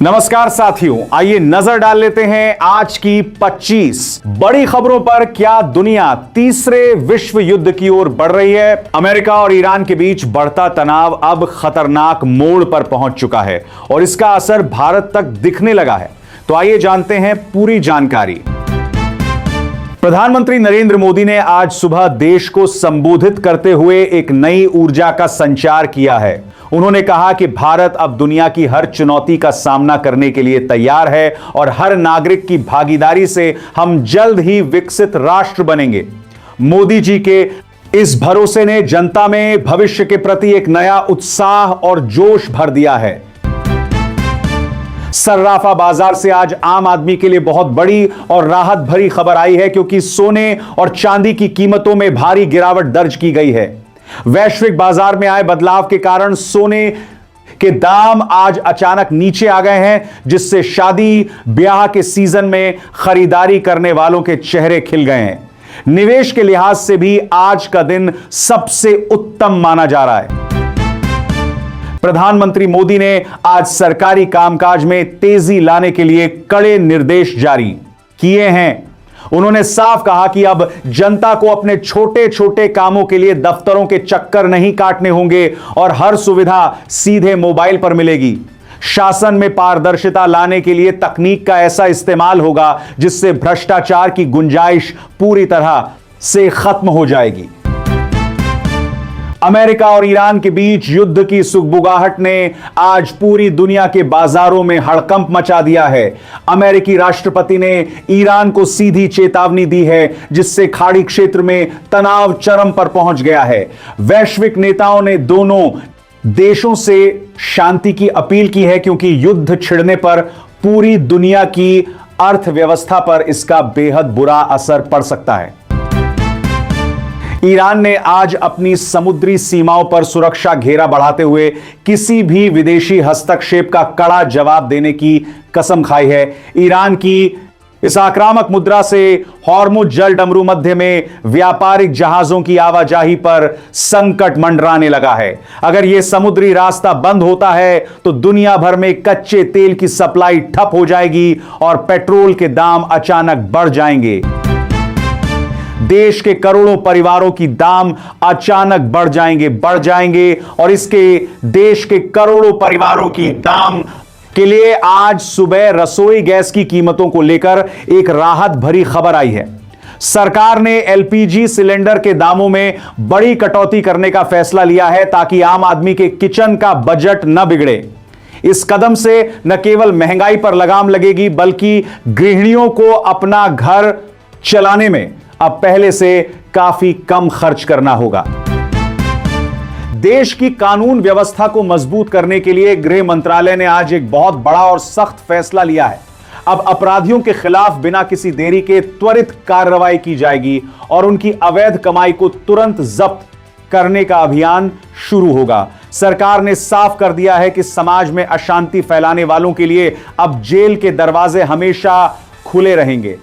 नमस्कार साथियों, आइए नजर डाल लेते हैं आज की 25 बड़ी खबरों पर। क्या दुनिया तीसरे विश्व युद्ध की ओर बढ़ रही है? अमेरिका और ईरान के बीच बढ़ता तनाव अब खतरनाक मोड़ पर पहुंच चुका है और इसका असर भारत तक दिखने लगा है। तो आइए जानते हैं पूरी जानकारी। प्रधानमंत्री नरेंद्र मोदी ने आज सुबह देश को संबोधित करते हुए एक नई ऊर्जा का संचार किया है। उन्होंने कहा कि भारत अब दुनिया की हर चुनौती का सामना करने के लिए तैयार है और हर नागरिक की भागीदारी से हम जल्द ही विकसित राष्ट्र बनेंगे। मोदी जी के इस भरोसे ने जनता में भविष्य के प्रति एक नया उत्साह और जोश भर दिया है। सर्राफा बाजार से आज आम आदमी के लिए बहुत बड़ी और राहत भरी खबर आई है, क्योंकि सोने और चांदी की कीमतों में भारी गिरावट दर्ज की गई है। वैश्विक बाजार में आए बदलाव के कारण सोने के दाम आज अचानक नीचे आ गए हैं, जिससे शादी ब्याह के सीजन में खरीदारी करने वालों के चेहरे खिल गए हैं। निवेश के लिहाज से भी आज का दिन सबसे उत्तम माना जा रहा है। प्रधानमंत्री मोदी ने आज सरकारी कामकाज में तेजी लाने के लिए कड़े निर्देश जारी किए हैं। उन्होंने साफ कहा कि अब जनता को अपने छोटे छोटे कामों के लिए दफ्तरों के चक्कर नहीं काटने होंगे और हर सुविधा सीधे मोबाइल पर मिलेगी। शासन में पारदर्शिता लाने के लिए तकनीक का ऐसा इस्तेमाल होगा जिससे भ्रष्टाचार की गुंजाइश पूरी तरह से खत्म हो जाएगी। अमेरिका और ईरान के बीच युद्ध की सुगबुगाहट ने आज पूरी दुनिया के बाजारों में हड़कंप मचा दिया है। अमेरिकी राष्ट्रपति ने ईरान को सीधी चेतावनी दी है, जिससे खाड़ी क्षेत्र में तनाव चरम पर पहुंच गया है। वैश्विक नेताओं ने दोनों देशों से शांति की अपील की है, क्योंकि युद्ध छिड़ने पर पूरी दुनिया की अर्थव्यवस्था पर इसका बेहद बुरा असर पड़ सकता है। ईरान ने आज अपनी समुद्री सीमाओं पर सुरक्षा घेरा बढ़ाते हुए किसी भी विदेशी हस्तक्षेप का कड़ा जवाब देने की कसम खाई है। ईरान की इस आक्रामक मुद्रा से हॉर्मुज जल डमरू मध्य में व्यापारिक जहाजों की आवाजाही पर संकट मंडराने लगा है। अगर यह समुद्री रास्ता बंद होता है तो दुनिया भर में कच्चे तेल की सप्लाई ठप हो जाएगी और पेट्रोल के दाम अचानक बढ़ जाएंगे। देश के करोड़ों परिवारों की दाम अचानक बढ़ जाएंगे और इसके देश के करोड़ों परिवारों की दाम के लिए आज सुबह रसोई गैस की कीमतों को लेकर एक राहत भरी खबर आई है। सरकार ने एलपीजी सिलेंडर के दामों में बड़ी कटौती करने का फैसला लिया है, ताकि आम आदमी के किचन का बजट न बिगड़े। इस कदम से न केवल महंगाई पर लगाम लगेगी, बल्कि गृहिणियों को अपना घर चलाने में अब पहले से काफी कम खर्च करना होगा। देश की कानून व्यवस्था को मजबूत करने के लिए गृह मंत्रालय ने आज एक बहुत बड़ा और सख्त फैसला लिया है। अब अपराधियों के खिलाफ बिना किसी देरी के त्वरित कार्रवाई की जाएगी और उनकी अवैध कमाई को तुरंत जब्त करने का अभियान शुरू होगा। सरकार ने साफ कर दिया है कि समाज में अशांति फैलाने वालों के लिए अब जेल के दरवाजे हमेशा खुले रहेंगे।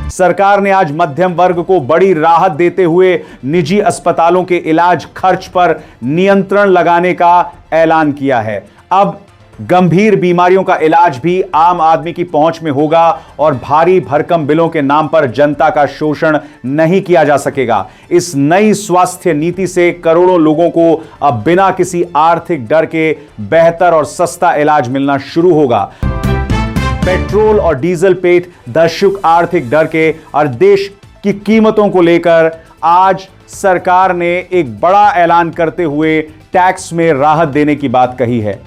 सरकार ने आज मध्यम वर्ग को बड़ी राहत देते हुए निजी अस्पतालों के इलाज खर्च पर नियंत्रण लगाने का ऐलान किया है। अब गंभीर बीमारियों का इलाज भी आम आदमी की पहुंच में होगा और भारी भरकम बिलों के नाम पर जनता का शोषण नहीं किया जा सकेगा। इस नई स्वास्थ्य नीति से करोड़ों लोगों को अब बिना किसी आर्थिक डर के बेहतर और सस्ता इलाज मिलना शुरू होगा। पेट्रोल और डीजल पेट दशक आर्थिक डर के और देश की कीमतों को लेकर आज सरकार ने एक बड़ा ऐलान करते हुए टैक्स में राहत देने की बात कही है।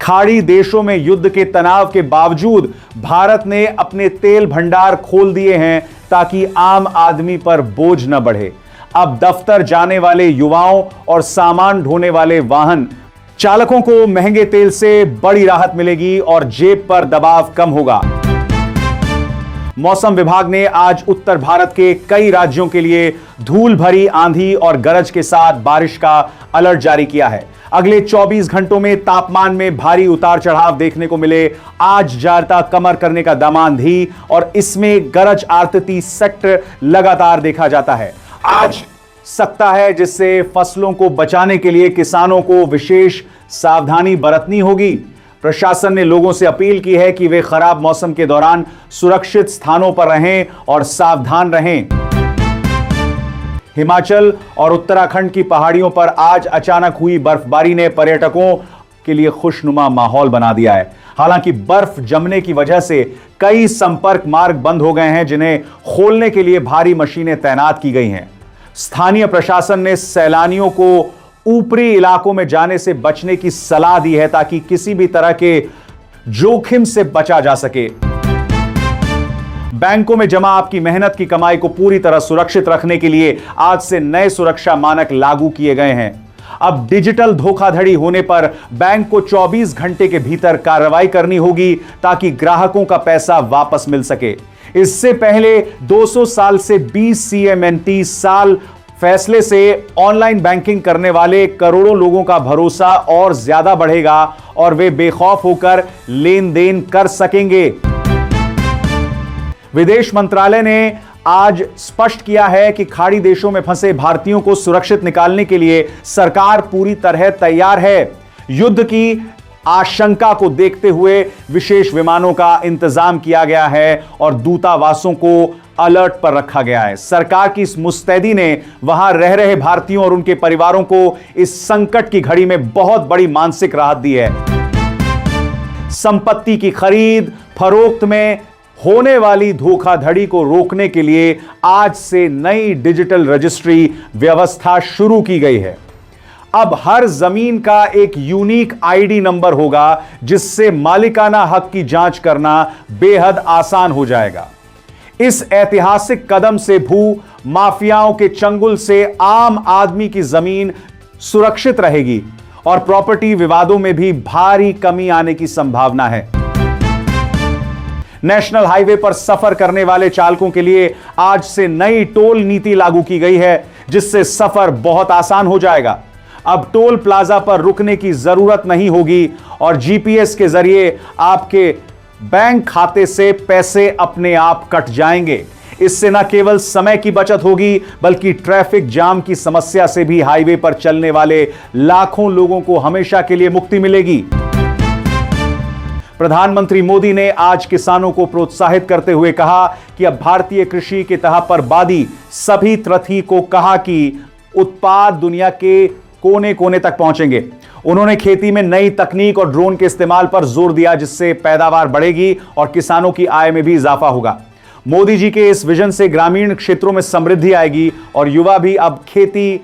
खाड़ी देशों में युद्ध के तनाव के बावजूद भारत ने अपने तेल भंडार खोल दिए हैं, ताकि आम आदमी पर बोझ न बढ़े। अब दफ्तर जाने वाले युवाओं और सामान ढोने वाले वाहन चालकों को महंगे तेल से बड़ी राहत मिलेगी और जेब पर दबाव कम होगा। मौसम विभाग ने आज उत्तर भारत के कई राज्यों के लिए धूल भरी आंधी और गरज के साथ बारिश का अलर्ट जारी किया है। अगले 24 घंटों में तापमान में भारी उतार चढ़ाव देखने को मिले। आज जारता कमर करने का दम आंधी और इसमें गरज आरती सेक्टर लगातार देखा जाता है। आज सकता है, जिससे फसलों को बचाने के लिए किसानों को विशेष सावधानी बरतनी होगी। प्रशासन ने लोगों से अपील की है कि वे खराब मौसम के दौरान सुरक्षित स्थानों पर रहें और सावधान रहें। हिमाचल और उत्तराखंड की पहाड़ियों पर आज अचानक हुई बर्फबारी ने पर्यटकों के लिए खुशनुमा माहौल बना दिया है। हालांकि बर्फ जमने की वजह से कई संपर्क मार्ग बंद हो गए हैं, जिन्हें खोलने के लिए भारी मशीनें तैनात की गई हैं। स्थानीय प्रशासन ने सैलानियों को ऊपरी इलाकों में जाने से बचने की सलाह दी है ताकि किसी भी तरह के जोखिम से बचा जा सके। बैंकों में जमा आपकी मेहनत की कमाई को पूरी तरह सुरक्षित रखने के लिए आज से नए सुरक्षा मानक लागू किए गए हैं। अब डिजिटल धोखाधड़ी होने पर बैंक को 24 घंटे के भीतर कार्रवाई करनी होगी ताकि ग्राहकों का पैसा वापस मिल सके। इससे पहले 200 साल से 20 CMNT साल फैसले से ऑनलाइन बैंकिंग करने वाले करोड़ों लोगों का भरोसा और ज्यादा बढ़ेगा और वे बेखौफ होकर लेन देन कर सकेंगे। विदेश मंत्रालय ने आज स्पष्ट किया है कि खाड़ी देशों में फंसे भारतीयों को सुरक्षित निकालने के लिए सरकार पूरी तरह तैयार है। युद्ध की आशंका को देखते हुए विशेष विमानों का इंतजाम किया गया है और दूतावासों को अलर्ट पर रखा गया है। सरकार की इस मुस्तैदी ने वहां रह रहे भारतीयों और उनके परिवारों को इस संकट की घड़ी में बहुत बड़ी मानसिक राहत दी है। संपत्ति की खरीद फरोख्त में होने वाली धोखाधड़ी को रोकने के लिए आज से नई डिजिटल रजिस्ट्री व्यवस्था शुरू की गई है। अब हर जमीन का एक यूनिक आईडी नंबर होगा, जिससे मालिकाना हक की जांच करना बेहद आसान हो जाएगा। इस ऐतिहासिक कदम से भू माफियाओं के चंगुल से आम आदमी की जमीन सुरक्षित रहेगी और प्रॉपर्टी विवादों में भी भारी कमी आने की संभावना है। नेशनल हाईवे पर सफर करने वाले चालकों के लिए आज से नई टोल नीति लागू की गई है, जिससे सफर बहुत आसान हो जाएगा। अब टोल प्लाजा पर रुकने की जरूरत नहीं होगी और जीपीएस के जरिए आपके बैंक खाते से पैसे अपने आप कट जाएंगे। इससे न केवल समय की बचत होगी, बल्कि ट्रैफिक जाम की समस्या से भी हाईवे पर चलने वाले लाखों लोगों को हमेशा के लिए मुक्ति मिलेगी। प्रधानमंत्री मोदी ने आज किसानों को प्रोत्साहित करते हुए कहा कि अब भारतीय कृषि के तह पर बादी सभी तृथी को कहा कि उत्पाद दुनिया के कोने कोने तक पहुंचेंगे। उन्होंने खेती में नई तकनीक और ड्रोन के इस्तेमाल पर जोर दिया, जिससे पैदावार बढ़ेगी और किसानों की आय में भी इजाफा होगा। मोदी जी के इस विजन से ग्रामीण क्षेत्रों में समृद्धि आएगी और युवा भी अब खेती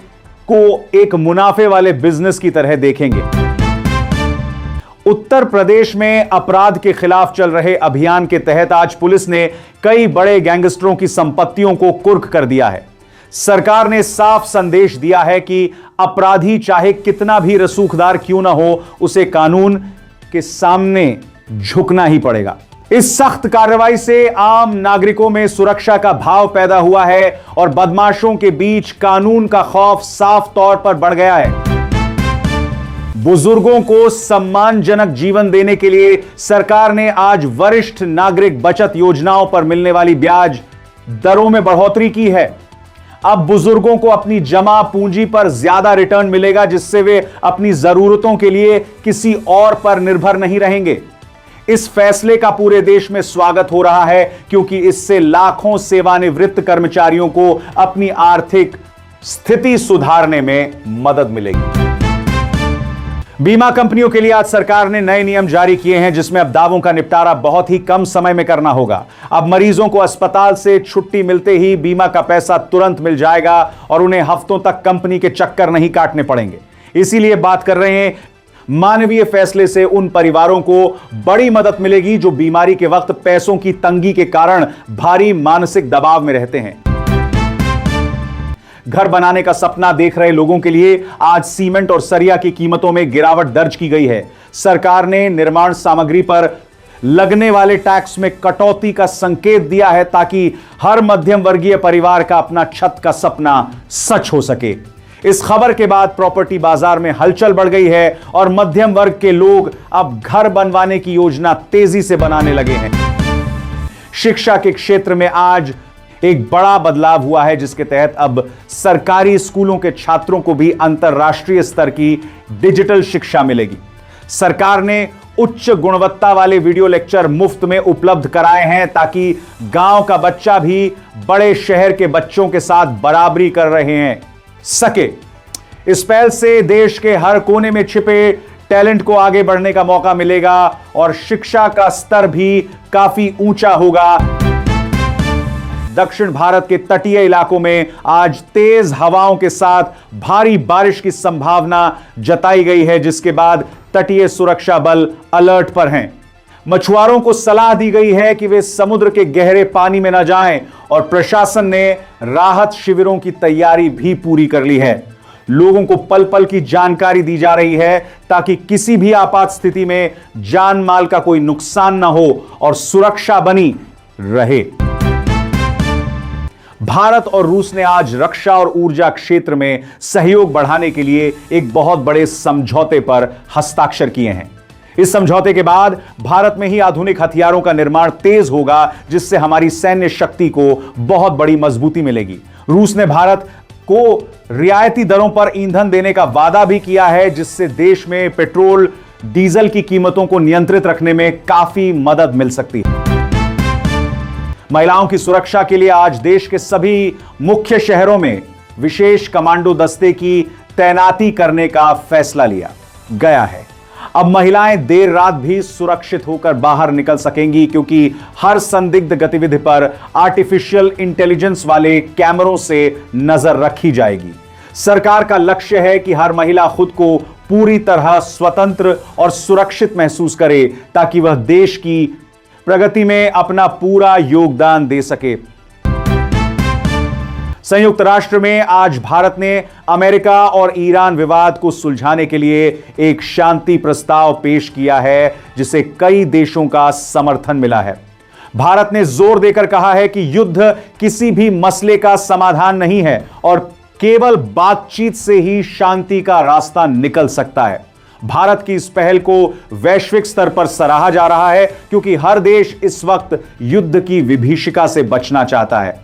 को एक मुनाफे वाले बिजनेस की तरह देखेंगे। उत्तर प्रदेश में अपराध के खिलाफ चल रहे अभियान के तहत आज पुलिस ने कई बड़े गैंगस्टरों की संपत्तियों को कुर्क कर दिया है। सरकार ने साफ संदेश दिया है कि अपराधी चाहे कितना भी रसूखदार क्यों ना हो, उसे कानून के सामने झुकना ही पड़ेगा। इस सख्त कार्रवाई से आम नागरिकों में सुरक्षा का भाव पैदा हुआ है और बदमाशों के बीच कानून का खौफ साफ तौर पर बढ़ गया है। बुजुर्गों को सम्मानजनक जीवन देने के लिए सरकार ने आज वरिष्ठ नागरिक बचत योजनाओं पर मिलने वाली ब्याज दरों में बढ़ोतरी की है। अब बुजुर्गों को अपनी जमा पूंजी पर ज्यादा रिटर्न मिलेगा, जिससे वे अपनी जरूरतों के लिए किसी और पर निर्भर नहीं रहेंगे। इस फैसले का पूरे देश में स्वागत हो रहा है, क्योंकि इससे लाखों सेवानिवृत्त कर्मचारियों को अपनी आर्थिक स्थिति सुधारने में मदद मिलेगी। बीमा कंपनियों के लिए आज सरकार ने नए नियम जारी किए हैं, जिसमें अब दावों का निपटारा बहुत ही कम समय में करना होगा। अब मरीजों को अस्पताल से छुट्टी मिलते ही बीमा का पैसा तुरंत मिल जाएगा और उन्हें हफ्तों तक कंपनी के चक्कर नहीं काटने पड़ेंगे। इसीलिए बात कर रहे हैं, मानवीय फैसले से उन परिवारों को बड़ी मदद मिलेगी जो बीमारी के वक्त पैसों की तंगी के कारण भारी मानसिक दबाव में रहते हैं। घर बनाने का सपना देख रहे लोगों के लिए आज सीमेंट और सरिया की कीमतों में गिरावट दर्ज की गई है। सरकार ने निर्माण सामग्री पर लगने वाले टैक्स में कटौती का संकेत दिया है, ताकि हर मध्यम वर्गीय परिवार का अपना छत का सपना सच हो सके। इस खबर के बाद प्रॉपर्टी बाजार में हलचल बढ़ गई है और मध्यम वर्ग के लोग अब घर बनवाने की योजना तेजी से बनाने लगे हैं। शिक्षा के क्षेत्र में आज एक बड़ा बदलाव हुआ है, जिसके तहत अब सरकारी स्कूलों के छात्रों को भी अंतर्राष्ट्रीय स्तर की डिजिटल शिक्षा मिलेगी। सरकार ने उच्च गुणवत्ता वाले वीडियो लेक्चर मुफ्त में उपलब्ध कराए हैं ताकि गांव का बच्चा भी बड़े शहर के बच्चों के साथ बराबरी कर रहे हैं सके। इस पहल से देश के हर कोने में छिपे टैलेंट को आगे बढ़ने का मौका मिलेगा और शिक्षा का स्तर भी काफी ऊंचा होगा। दक्षिण भारत के तटीय इलाकों में आज तेज हवाओं के साथ भारी बारिश की संभावना जताई गई है, जिसके बाद तटीय सुरक्षा बल अलर्ट पर हैं। मछुआरों को सलाह दी गई है कि वे समुद्र के गहरे पानी में न जाएं और प्रशासन ने राहत शिविरों की तैयारी भी पूरी कर ली है। लोगों को पल पल की जानकारी दी जा रही है ताकि किसी भी आपात स्थिति में जान माल का कोई नुकसान न हो और सुरक्षा बनी रहे। भारत और रूस ने आज रक्षा और ऊर्जा क्षेत्र में सहयोग बढ़ाने के लिए एक बहुत बड़े समझौते पर हस्ताक्षर किए हैं। इस समझौते के बाद भारत में ही आधुनिक हथियारों का निर्माण तेज होगा, जिससे हमारी सैन्य शक्ति को बहुत बड़ी मजबूती मिलेगी। रूस ने भारत को रियायती दरों पर ईंधन देने का वादा भी किया है, जिससे देश में पेट्रोल डीजल की कीमतों को नियंत्रित रखने में काफी मदद मिल सकती है। महिलाओं की सुरक्षा के लिए आज देश के सभी मुख्य शहरों में विशेष कमांडो दस्ते की तैनाती करने का फैसला लिया गया है। अब महिलाएं देर रात भी सुरक्षित होकर बाहर निकल सकेंगी, क्योंकि हर संदिग्ध गतिविधि पर आर्टिफिशियल इंटेलिजेंस वाले कैमरों से नजर रखी जाएगी। सरकार का लक्ष्य है कि हर महिला खुद को पूरी तरह स्वतंत्र और सुरक्षित महसूस करे, ताकि वह देश की प्रगति में अपना पूरा योगदान दे सके। संयुक्त राष्ट्र में आज भारत ने अमेरिका और ईरान विवाद को सुलझाने के लिए एक शांति प्रस्ताव पेश किया है, जिसे कई देशों का समर्थन मिला है। भारत ने जोर देकर कहा है कि युद्ध किसी भी मसले का समाधान नहीं है और केवल बातचीत से ही शांति का रास्ता निकल सकता है। भारत की इस पहल को वैश्विक स्तर पर सराहा जा रहा है, क्योंकि हर देश इस वक्त युद्ध की विभीषिका से बचना चाहता है।